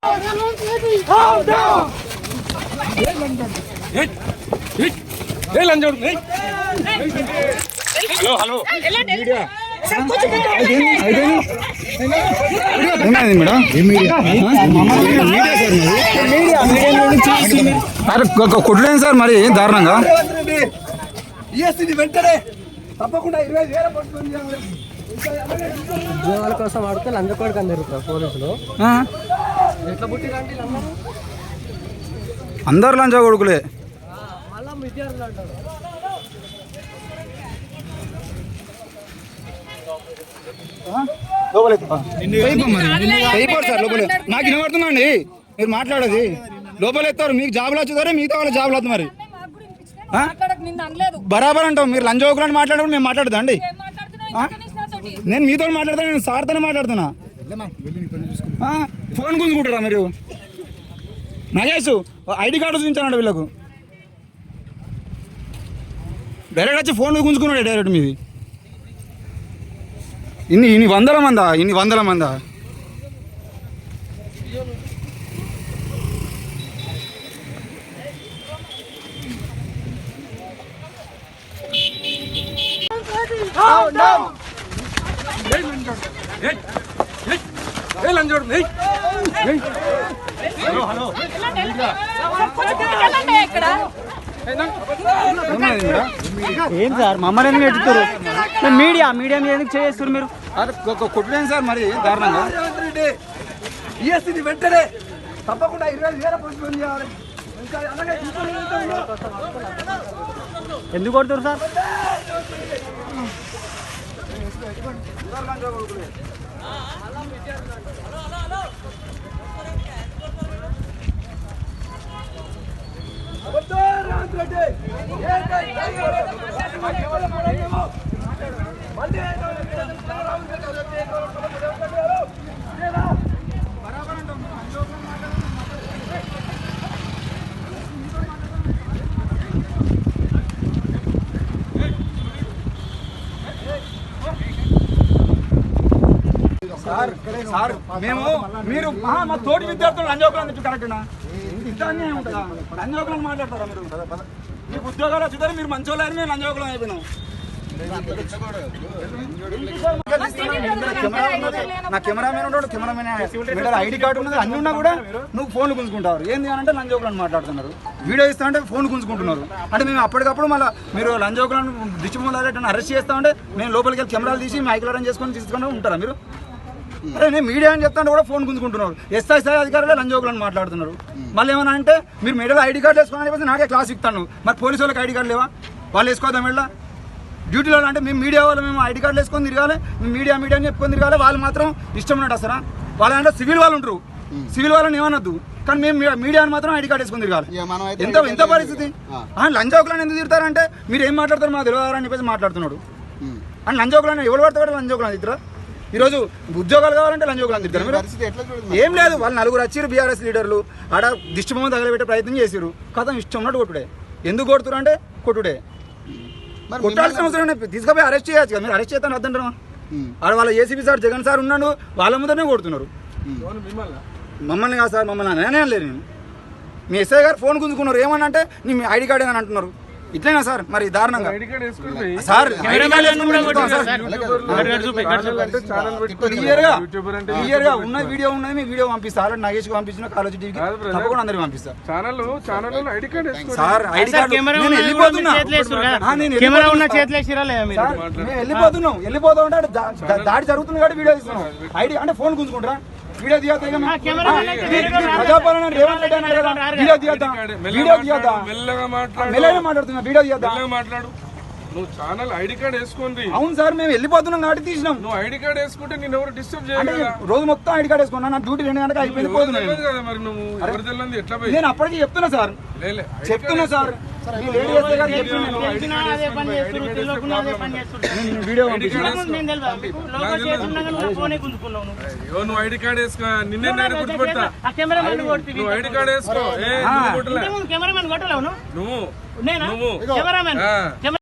Hello కొట్టలేదు sir మరి దారుణంగా వెంటనే తప్పకుండా 20,000 ఉద్యోగాల కోసం ఆడితే లంచకోడికి అందరుతారు పోలీసులు. ఎట్లా పుట్టిరండి అందరు లంచ కొడుకులే. మళ్ళా విద్యార్థులు అంటారు. సార్ లోపల నాకు వినబడుతుందండి మీరు మాట్లాడేది. లోపల ఎత్తారు మీకు జాబులు వచ్చేదారే మిగతా వాళ్ళ జాబులు అవుతుంది. మరి బరాబర్ అంటాం. మీరు లంచ కొడుకులని మాట్లాడడం మేము మాట్లాడదా అండి? నేను మీతో మాట్లాడతాను, నేను సార్తోనే మాట్లాడుతున్నా. ఫోన్ గుంజుకుంటారా మీరు? నగేష్ ఐడి కార్డు చూపించానండి వీళ్ళకు. డైరెక్ట్ వచ్చి ఫోన్ గుంజుకున్నాడు డైరెక్ట్ మీది. ఇన్ని వందల మందా? ఏం సార్ మమ్మల్ని ఎందుకు ఎడుతారు? మీడియా ఎందుకు చేస్తారు మీరు? కొట్టలేదు సార్ మరి దారుణంగా. వెంటనే తప్పకుండా 20,000 ఎందుకు కొడుతారు సార్? సార్ మేము మీరు మా తోటి విద్యార్థులు లంచోకులు కరెక్టేనా? ఇంత అన్యాయం ఉంటుందా? లంచోకులను మాట్లాడతారా మీరు? మీకు ఉద్యోగాలు వచ్చేదారు మీరు మంచోళ్ళు అని మేము లంచోకులం అయిపోయినాం. నా కెమెరామెన్ ఉంటాడు, కెమెరామెన్ ఐడి కార్డు ఉన్నది, అన్ని ఉన్నా కూడా నువ్వు ఫోన్లు గుంజుకుంటారు. ఏంది అని అంటే లంచోకులను మాట్లాడుతున్నారు. వీడియో ఇస్తా అంటే ఫోన్ గుంజుకుంటున్నారు. అంటే మేము అప్పటికప్పుడు మళ్ళీ మీరు లంచోకులను దిష్టిమూలాలు అరెస్ట్ చేస్తా ఉంటే మేము లోపలికి వెళ్ళి కెమెరాలు తీసి మైక్లరం చేసుకొని తీసుకొని ఉంటారా మీరు? అరే నేను మీడియా అని చెప్తాను కూడా ఫోన్ గుంజుకుంటున్నారు. ఎస్ఐ అధికారులే లంచోకులను మాట్లాడుతున్నారు. మళ్ళీ ఏమన్నా అంటే మీరు మెడలో ఐడి కార్డు వేసుకోవాలని చెప్పేసి నాకే క్లాస్ ఇస్తాను. మరి పోలీసు వాళ్ళకి ఐడి కార్డు లేవా? వాళ్ళు వేసుకోవద్దాం మెడలో డ్యూటీలో. అంటే మేము మీడియా వాళ్ళు మేము ఐడి కార్డులు వేసుకొని తిరగాలి, మేము మీడియా అని చెప్పుకొని తిరగాలి. వాళ్ళు మాత్రం ఇష్టం ఉన్నట్టు వస్తారా? వాళ్ళంటే సివిల్ వాళ్ళు ఉంటారు, సివిల్ వాళ్ళని ఏమనొద్దు. కానీ మేము మీడియాని మాత్రం ఐడి కార్డు వేసుకొని తిరగాలి. ఎంత పరిస్థితి? లంచోకులను ఎందుకు తిడతారంటే మీరు ఏం మాట్లాడతారు మాకు తెలియదని చెప్పేసి మాట్లాడుతున్నాడు. అని లంచోకులను ఎవరు పడతాడు? లంచోకులను తిడతారా? ఈరోజు ఉద్యోగాలు కావాలంటే లంచోకులను తిడతారు. ఏం లేదు, వాళ్ళు నలుగురు వచ్చారు బీఆర్ఎస్ లీడర్లు, ఆడ దిష్టిబొమ్మ తగలబెట్టే ప్రయత్నం చేశారు. కథం ఇష్టం ఉన్నట్టు కొట్టుడే. ఎందుకు కొడుతున్నారు అంటే కొట్టుడే. కొట్టాల్సిన అవసరం తీసుకుపోయి అరెస్ట్ చేయొచ్చు కదా. మీరు అరెస్ట్ చేస్తాను వద్దంటారా? వాళ్ళ ఏసీపీ సార్ జగన్ సార్ ఉన్నాడు, వాళ్ళ ముందరనే కొడుతున్నారు. మమ్మల్ని కాదు సార్, మమ్మల్ని నేనే అనలేదు. నేను మీ ఎస్ఐ గారు ఫోన్ గుంజుకున్నారు. ఏమన్నా అంటే నీ ఐడి కార్డు ఏమని అంటున్నారు. ఇట్లైనా సార్ మరి దారుణంగా సార్ క్లియర్ గా ఉన్న వీడియో ఉన్నది. మీ వీడియో పంపిస్తారు నగేష్ పంపించిన కాలేజ్ టీవీకి తప్పకుండా అందరికి పంపిస్తారు సార్. ఐడి కార్డు వెళ్ళిపోతా ఉంటే దాడి జరుగుతుంది కాబట్టి వీడియో తీస్తున్నాం. ఐడి అంటే ఫోన్ గుంజుకుంటారా? వీడియో తీయద్దా? ప్రజాపాలన రేవంత్ రెడ్డి అన్నారు కదా, వీడియో తీయద్దా? మెల్లగా మాట్లాడుతున్నా, వీడియో తీయద్దా? నువ్వు ఛానల్ ఐడి కార్డ్ వేసుకోండి. అవును సార్, మేము వెళ్ళిపోతున్నాం కాబట్టి తీసినాం. నువ్వు ఐడి కార్డ్ వేసుకుంటే నేను ఎవరు డిస్టర్బ్ చేయాలి? రోజు మొత్తం ఐడి కార్డ్ వేసుకున్నా, నా డ్యూటీ 2 గంటలకు అయిపోయింది. మరి నువ్వు ఎవరు తెలియదు ఎట్లా? నేను అప్పటికి చెప్తున్నా సార్, చెప్తున్నా సార్. నువ్వు ఐడి కార్డ్ వేసుకో, నిన్నే నేను గుర్తుపెడతా. నువ్వు ఐడి కార్డ్ వేసుకో. నువ్వు